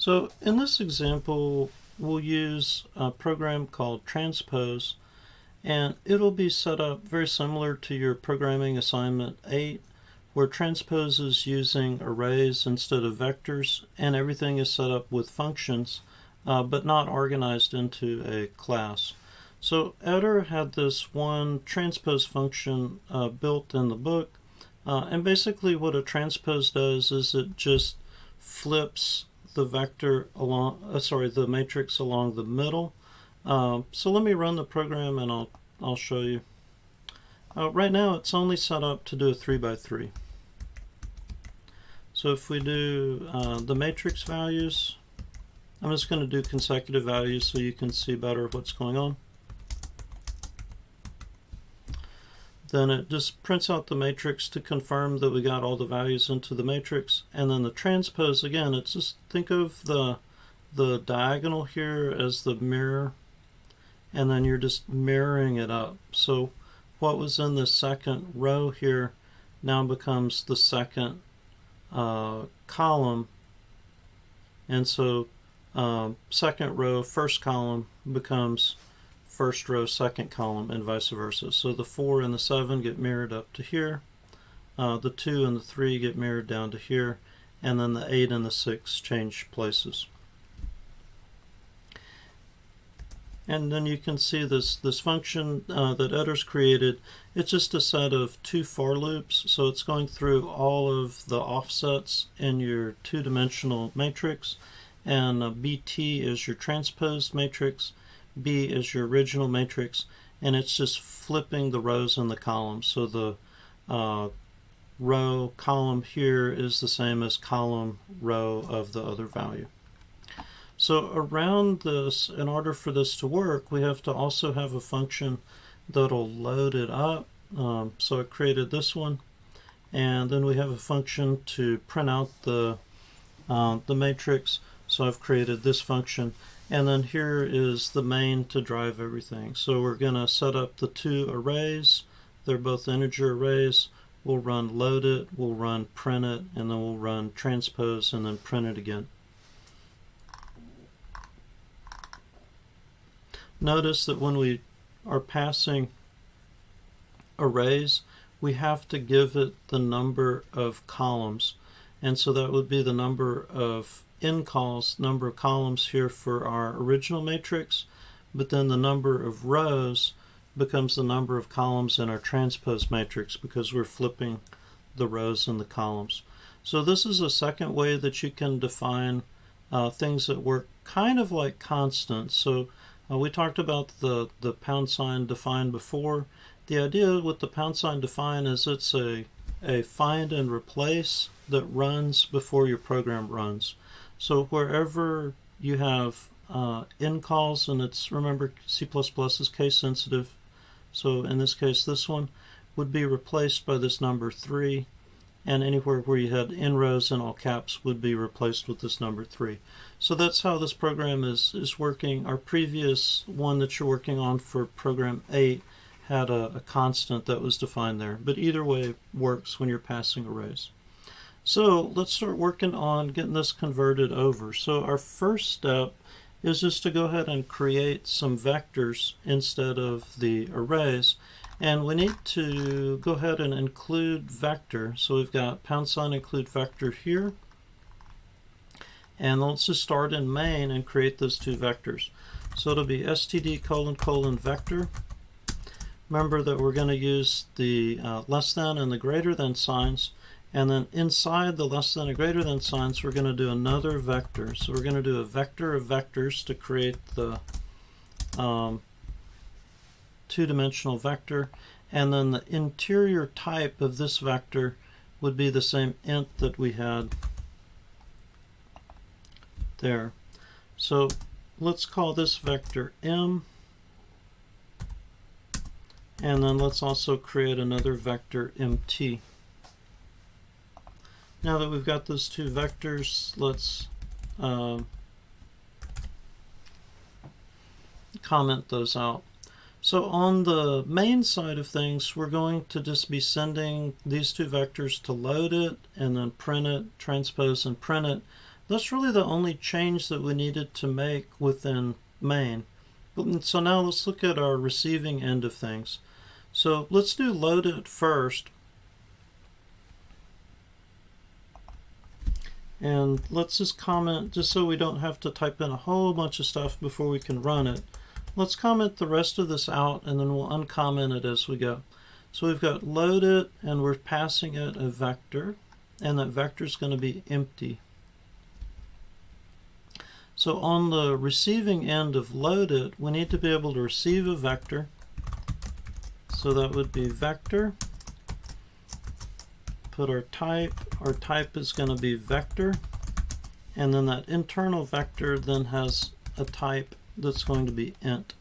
So in this example, we'll use a program called Transpose, and it'll be set up very similar to your programming assignment 8, where Transpose is using arrays instead of vectors, and everything is set up with functions, but not organized into a class. So Eder had this one transpose function built in the book, and basically what a transpose does is it just flips the vector along, the matrix along the middle. So let me run the program and I'll show you. Right now it's only set up to do a 3 by 3. So if we do the matrix values, I'm just going to do consecutive values so you can see better what's going on. Then it just prints out the matrix to confirm that we got all the values into the matrix. And then the transpose, again, it's just, think of the diagonal here as the mirror, and then you're just mirroring it up. So what was in the second row here now becomes the second column, and so second row, first column becomes first row, second column, and vice versa. So the 4 and the 7 get mirrored up to here, the 2 and the 3 get mirrored down to here, and then the 8 and the 6 change places. And then you can see this function that Eder's created. It's just a set of 2 for loops, so it's going through all of the offsets in your two-dimensional matrix, and BT is your transposed matrix, B is your original matrix, and it's just flipping the rows and the columns. So the row column here is the same as column row of the other value. So around this, in order for this to work, we have to also have a function that'll load it up. So I created this one, and then we have a function to print out the matrix. So I've created this function, and then here is the main to drive everything. So we're going to set up the 2 arrays. They're both integer arrays. We'll run load it, we'll run print it, and then we'll run transpose and then print it again. Notice that when we are passing arrays, we have to give it the number of columns, and so that would be the number of incalls, number of columns here for our original matrix, but then the number of rows becomes the number of columns in our transpose matrix because we're flipping the rows and the columns. So this is a second way that you can define things that work kind of like constants. So we talked about the # define before. The idea with the # define is it's a find and replace that runs before your program runs. So wherever you have incalls, and it's, remember, C++ is case sensitive, so in this case this one would be replaced by this number 3, and anywhere where you had in rows in all caps would be replaced with this number 3. So that's how this program is working. Our previous one that you're working on for program 8 had a constant that was defined there, but either way works when you're passing arrays. So let's start working on getting this converted over. So our first step is just to go ahead and create some vectors instead of the arrays. And we need to go ahead and include vector. So we've got # include vector here. And let's just start in main and create those 2 vectors. So it'll be std : vector. Remember that we're going to use the less than and the greater than signs. And then inside the less than and greater than signs, we're going to do another vector. So we're going to do a vector of vectors to create the two-dimensional vector. And then the interior type of this vector would be the same int that we had there. So let's call this vector m. And then let's also create another vector mt. Now that we've got those 2 vectors, let's comment those out. So on the main side of things, we're going to just be sending these 2 vectors to load it and then print it, transpose and print it. That's really the only change that we needed to make within main. So now let's look at our receiving end of things. So let's do load it first. And let's just comment, just so we don't have to type in a whole bunch of stuff before we can run it. Let's comment the rest of this out, and then we'll uncomment it as we go. So we've got load it, and we're passing it a vector, and that vector is going to be empty. So on the receiving end of load it, we need to be able to receive a vector. So that would be vector. Put our type is going to be vector, and then that internal vector then has a type that's going to be int.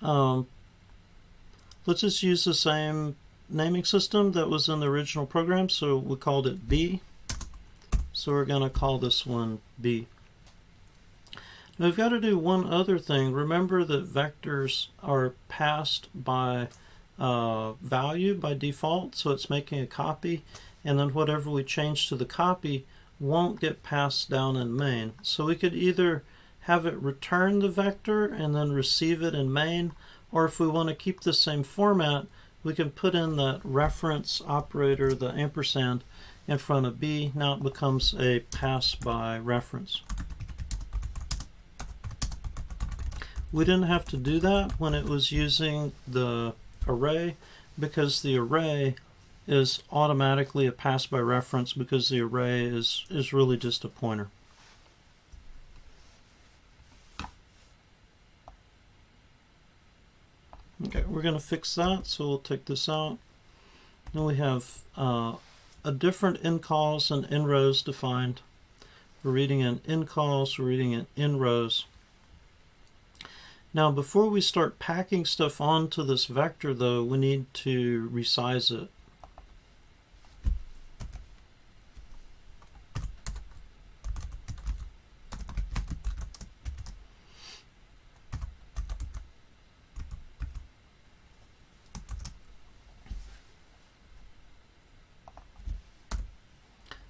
Let's just use the same naming system that was in the original program, so we called it B. So we're going to call this one B. Now we've got to do one other thing. Remember that vectors are passed by value by default, so it's making a copy, and then whatever we change to the copy won't get passed down in main. So we could either have it return the vector and then receive it in main, or if we want to keep the same format, we can put in that reference operator, the ampersand, in front of B. Now it becomes a pass by reference. We didn't have to do that when it was using the array, because the array is automatically a pass by reference, because the array is really just a pointer. Okay, we're going to fix that, so we'll take this out. Then we have a different incalls and inrows defined. We're reading in incalls, we're reading in inrows. Now before we start packing stuff onto this vector though, we need to resize it.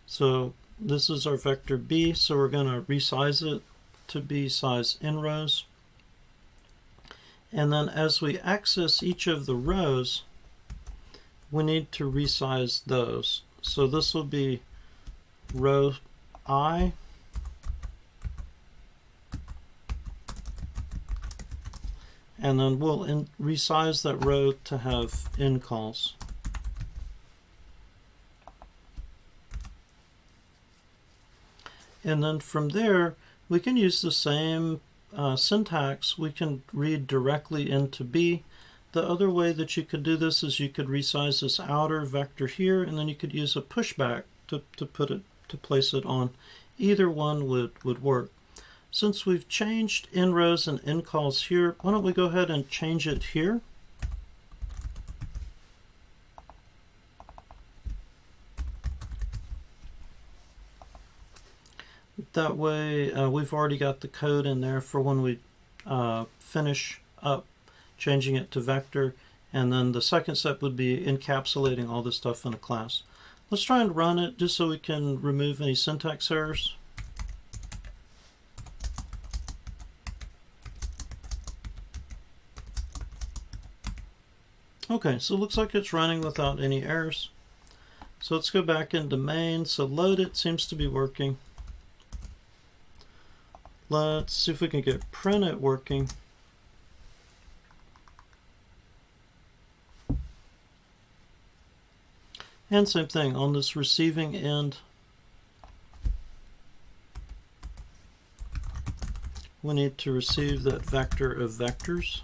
So this is our vector B, so we're going to resize it to be size inrows. And then as we access each of the rows, we need to resize those. So this will be row I, and then we'll resize that row to have incalls. And then from there, we can use the same syntax. We can read directly into B. The other way that you could do this is you could resize this outer vector here, and then you could use a pushback to place it on. Either one would work. Since we've changed inrows and incalls here, why don't we go ahead and change it here? That way we've already got the code in there for when we finish up changing it to vector, and then the second step would be encapsulating all this stuff in a class. Let's try and run it just so we can remove any syntax errors. Okay, so it looks like it's running without any errors. So let's go back into main. So load it seems to be working. Let's see if we can get print it working. And same thing on this receiving end. We need to receive that vector of vectors.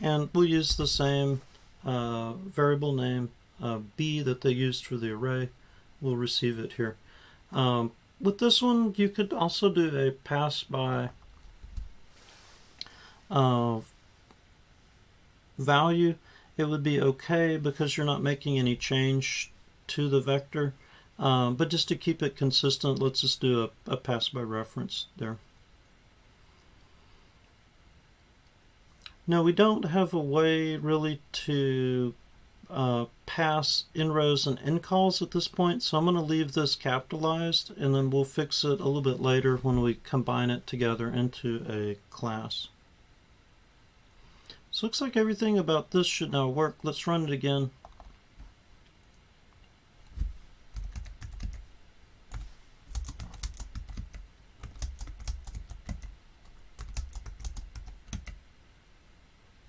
And we'll use the same variable name B that they used for the array. We'll receive it here. With this one, you could also do a pass by value. It would be okay because you're not making any change to the vector. But just to keep it consistent, let's just do a pass by reference there. Now we don't have a way really to pass in rows and in calls at this point, so I'm going to leave this capitalized and then we'll fix it a little bit later when we combine it together into a class. So looks like everything about this should now work. Let's run it again.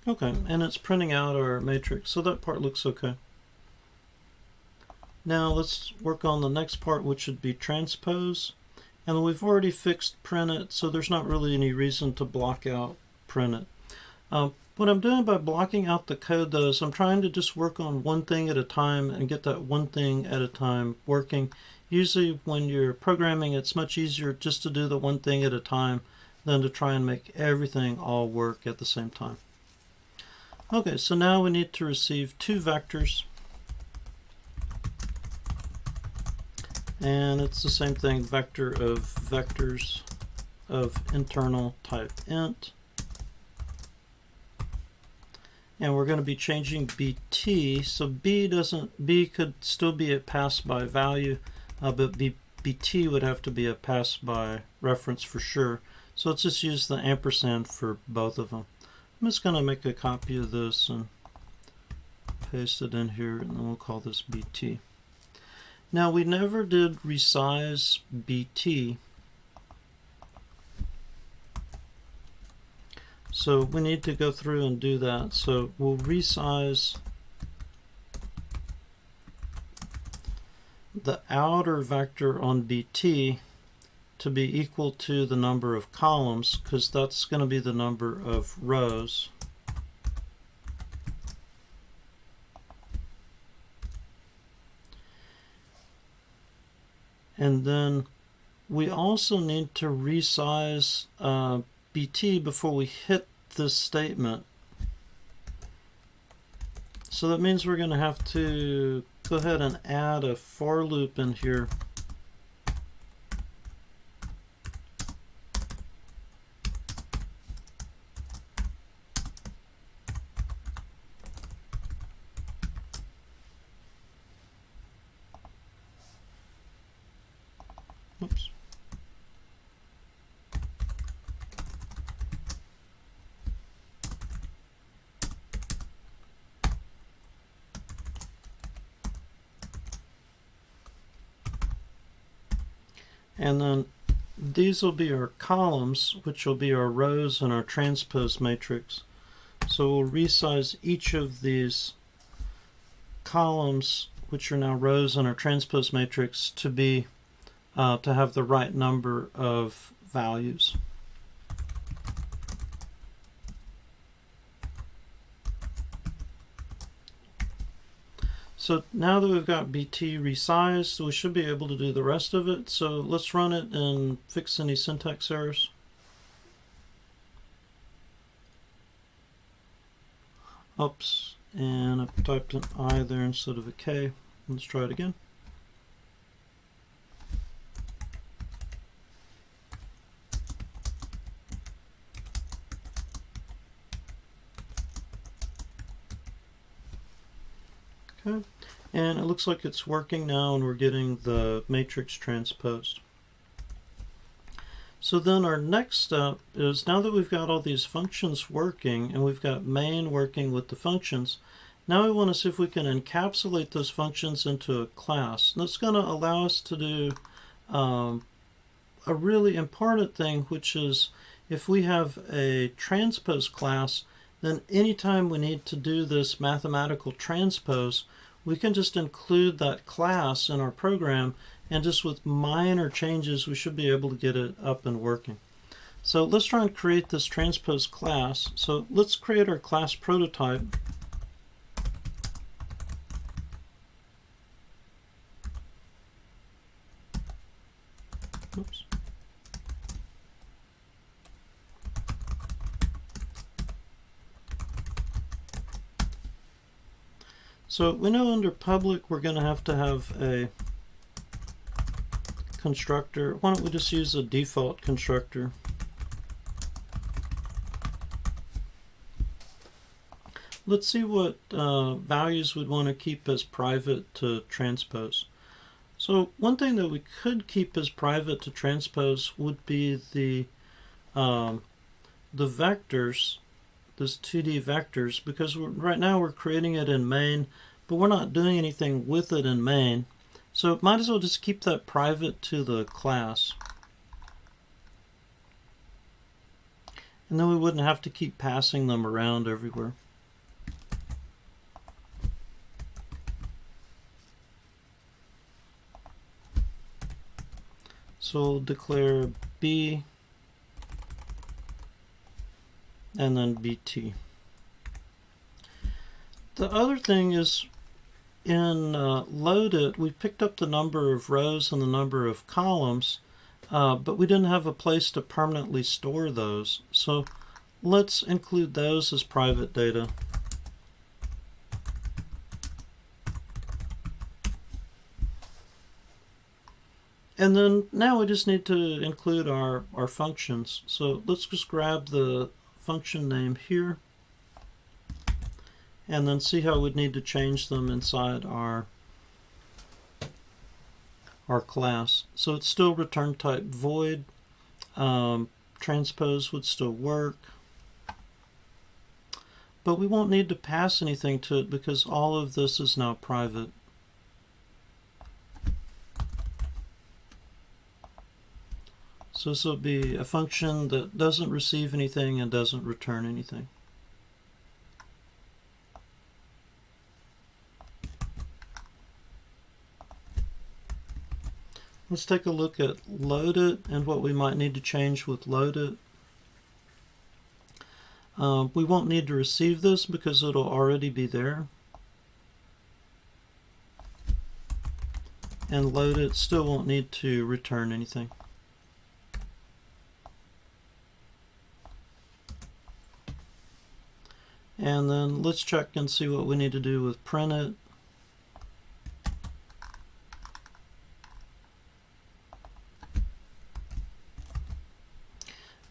Okay, and it's printing out our matrix, so that part looks okay. Now let's work on the next part, which should be transpose. And we've already fixed print it, so there's not really any reason to block out print it. What I'm doing by blocking out the code, though, is I'm trying to just work on one thing at a time and get that one thing at a time working. Usually when you're programming, it's much easier just to do the one thing at a time than to try and make everything all work at the same time. Okay, so now we need to receive two vectors. And it's the same thing, vector of vectors of internal type int. And we're going to be changing bt, so b could still be a pass by value, but bt would have to be a pass by reference for sure. So let's just use the ampersand for both of them. I'm just going to make a copy of this and paste it in here, and then we'll call this bt. Now we never did resize bt, so we need to go through and do that. So we'll resize the outer vector on bt to be equal to the number of columns, because that's going to be the number of rows. And then we also need to resize bt before we hit this statement. So that means we're going to have to go ahead and add a for loop in here. Oops. And then these will be our columns, which will be our rows in our transpose matrix. So we'll resize each of these columns, which are now rows in our transpose matrix, to be to have the right number of values. So now that we've got bt resized, we should be able to do the rest of it. So let's run it and fix any syntax errors. Oops, and I typed an I there instead of a K. Let's try it again. Okay, and it looks like it's working now, and we're getting the matrix transposed. So then our next step is, now that we've got all these functions working and we've got main working with the functions, now we want to see if we can encapsulate those functions into a class. And that's going to allow us to do a really important thing, which is if we have a transpose class, then anytime we need to do this mathematical transpose, we can just include that class in our program, and just with minor changes we should be able to get it up and working. So let's try and create this transpose class. So let's create our class prototype. Oops. So we know under public we're going to have a constructor. Why don't we just use a default constructor? Let's see what values we'd want to keep as private to transpose. So one thing that we could keep as private to transpose would be the vectors, those 2D vectors, because right now we're creating it in main, but we're not doing anything with it in main. So might as well just keep that private to the class. And then we wouldn't have to keep passing them around everywhere. So we'll declare B and then BT. The other thing is in loaded, we picked up the number of rows and the number of columns, but we didn't have a place to permanently store those. So let's include those as private data. And then now we just need to include our functions. So let's just grab the function name here and then see how we'd need to change them inside our class. So it's still return type void. Transpose would still work. But we won't need to pass anything to it because all of this is now private. So this will be a function that doesn't receive anything and doesn't return anything. Let's take a look at loaded and what we might need to change with loaded. We won't need to receive this because it'll already be there. And loaded still won't need to return anything. And then let's check and see what we need to do with print it.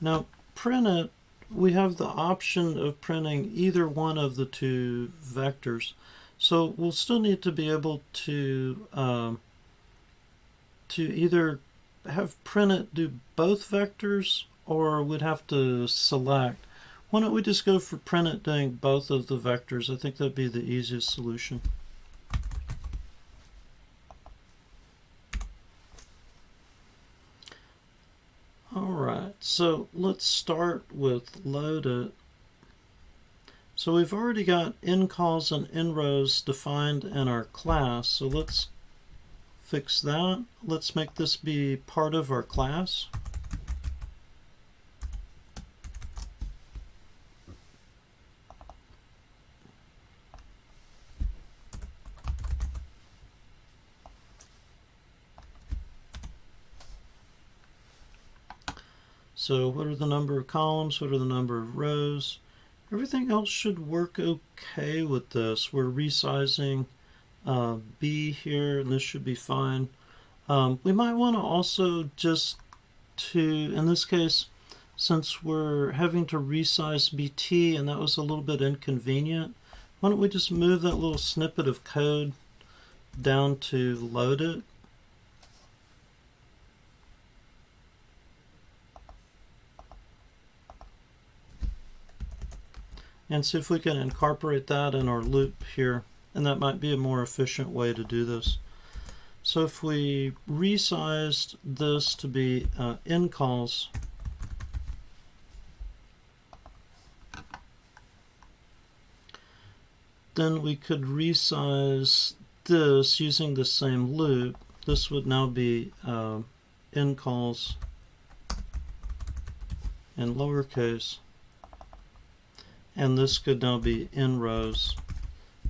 Now, print it, we have the option of printing either one of the two vectors. So we'll still need to be able to either have print it do both vectors, or we'd have to select. Why don't we just go for print it doing both of the vectors? I think that'd be the easiest solution. Alright, so let's start with loaded. So we've already got incalls and inrows defined in our class, so let's fix that. Let's make this be part of our class. So what are the number of columns? What are the number of rows? Everything else should work okay with this. We're resizing B here, and this should be fine. We might want to also just in this case, since we're having to resize BT and that was a little bit inconvenient, why don't we just move that little snippet of code down to load it. And see if we can incorporate that in our loop here. And that might be a more efficient way to do this. So if we resized this to be incalls, then we could resize this using the same loop. This would now be incalls in lowercase. And this could now be in rows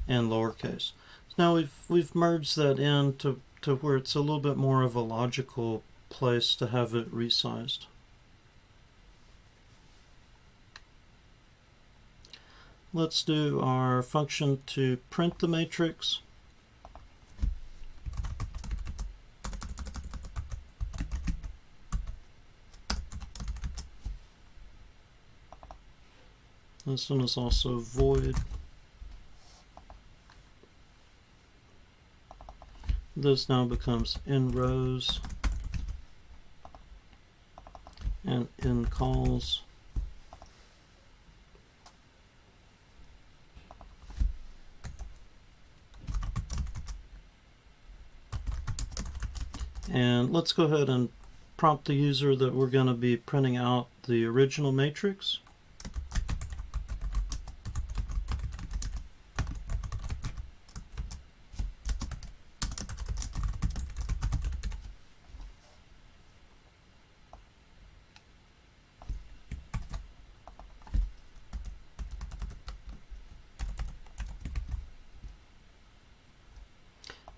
and lowercase. So now we've merged that in to where it's a little bit more of a logical place to have it resized. Let's do our function to print the matrix. This one is also void. This now becomes in rows and in calls. And let's go ahead and prompt the user that we're going to be printing out the original matrix.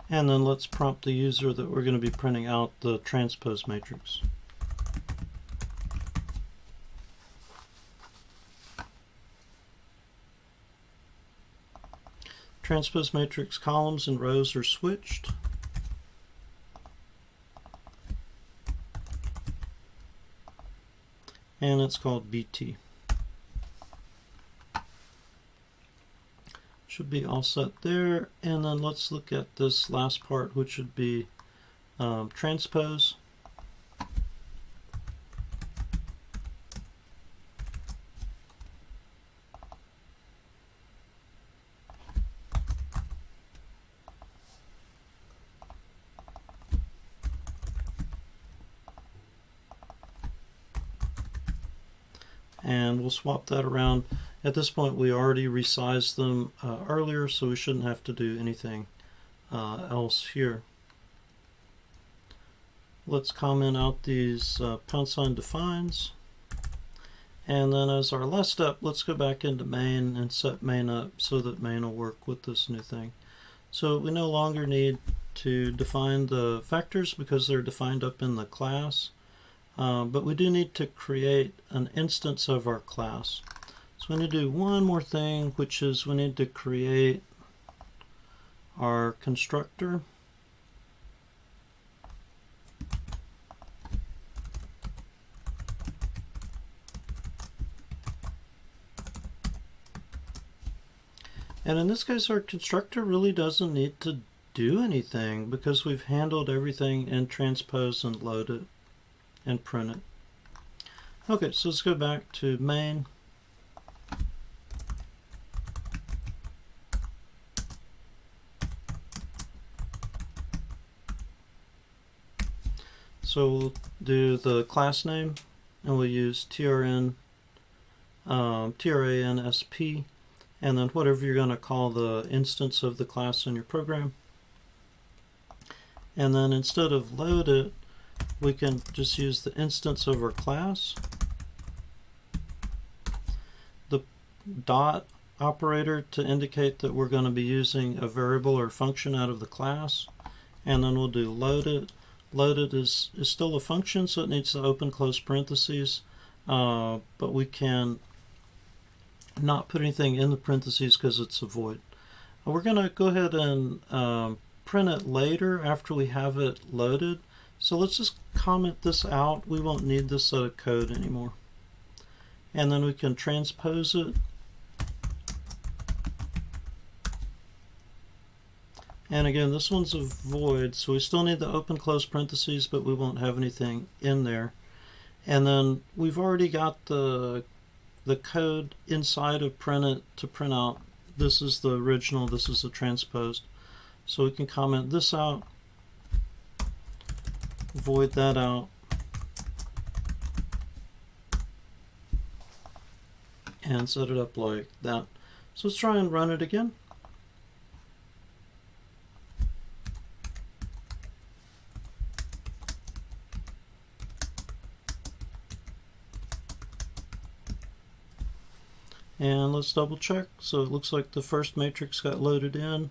And then let's prompt the user that we're going to be printing out the transpose matrix. Transpose matrix columns and rows are switched. And it's called BT. Should be all set there. And then let's look at this last part, which would be transpose. And we'll swap that around. At this point, we already resized them earlier, so we shouldn't have to do anything else here. Let's comment out these # defines. And then as our last step, let's go back into main and set main up so that main will work with this new thing. So we no longer need to define the vectors because they're defined up in the class. But we do need to create an instance of our class. So we need to do one more thing, which is we need to create our constructor. And in this case, our constructor really doesn't need to do anything because we've handled everything in transpose and load it and print it. Okay, so let's go back to main. So we'll do the class name, and we'll use transp, and then whatever you're going to call the instance of the class in your program. And then instead of load it, we can just use the instance of our class. The dot operator to indicate that we're going to be using a variable or function out of the class. And then we'll do loaded. Loaded is still a function, so it needs to open close parentheses, but we can not put anything in the parentheses because it's a void. We're going to go ahead and print it later after we have it loaded. So let's just comment this out. We won't need this set of code anymore. And then we can transpose it. And again, this one's a void, so we still need the open close parentheses, but we won't have anything in there. And then we've already got the code inside of print it to print out. This is the original, this is the transposed. So we can comment this out, void that out, and set it up like that. So let's try and run it again. And let's double check. So it looks like the first matrix got loaded in,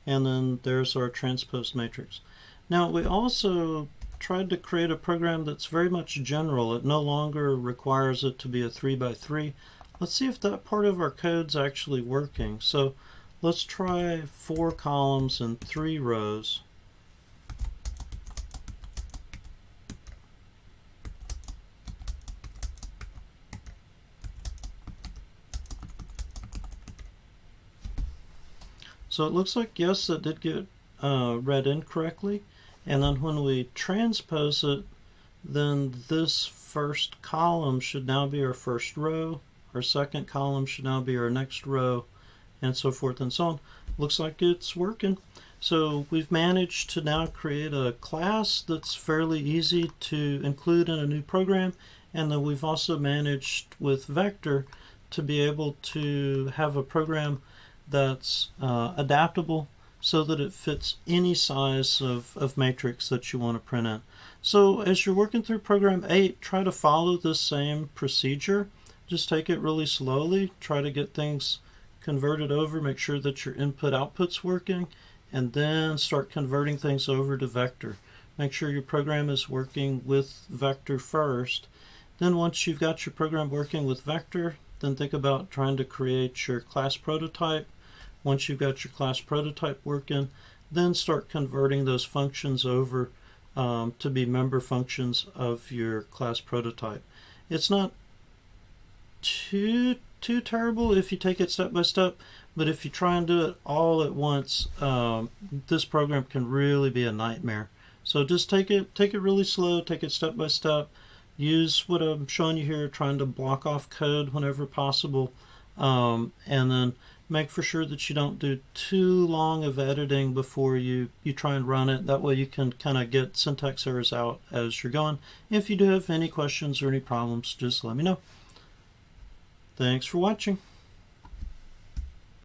and then there's our transposed matrix. Now we also tried to create a program that's very much general. It no longer requires it to be a 3x3. Let's see if that part of our code's actually working. So let's try 4 columns and 3 rows. So it looks like, yes, it did get read incorrectly. And then when we transpose it, then this first column should now be our first row, our second column should now be our next row, and so forth and so on. Looks like it's working. So we've managed to now create a class that's fairly easy to include in a new program, and then we've also managed with Vector to be able to have a program that's adaptable so that it fits any size of matrix that you want to print in. So as you're working through program 8, try to follow this same procedure. Just take it really slowly, try to get things converted over, make sure that your input-output's working, and then start converting things over to Vector. Make sure your program is working with Vector first. Then once you've got your program working with Vector, then think about trying to create your class prototype. Once you've got your class prototype working, then start converting those functions over to be member functions of your class prototype. It's not too terrible if you take it step by step, but if you try and do it all at once, this program can really be a nightmare. So just take it really slow, take it step by step. Use what I'm showing you here, trying to block off code whenever possible, and then make for sure that you don't do too long of editing before you try and run it. That way you can kind of get syntax errors out as you're going. If you do have any questions or any problems, just let me know. Thanks for watching.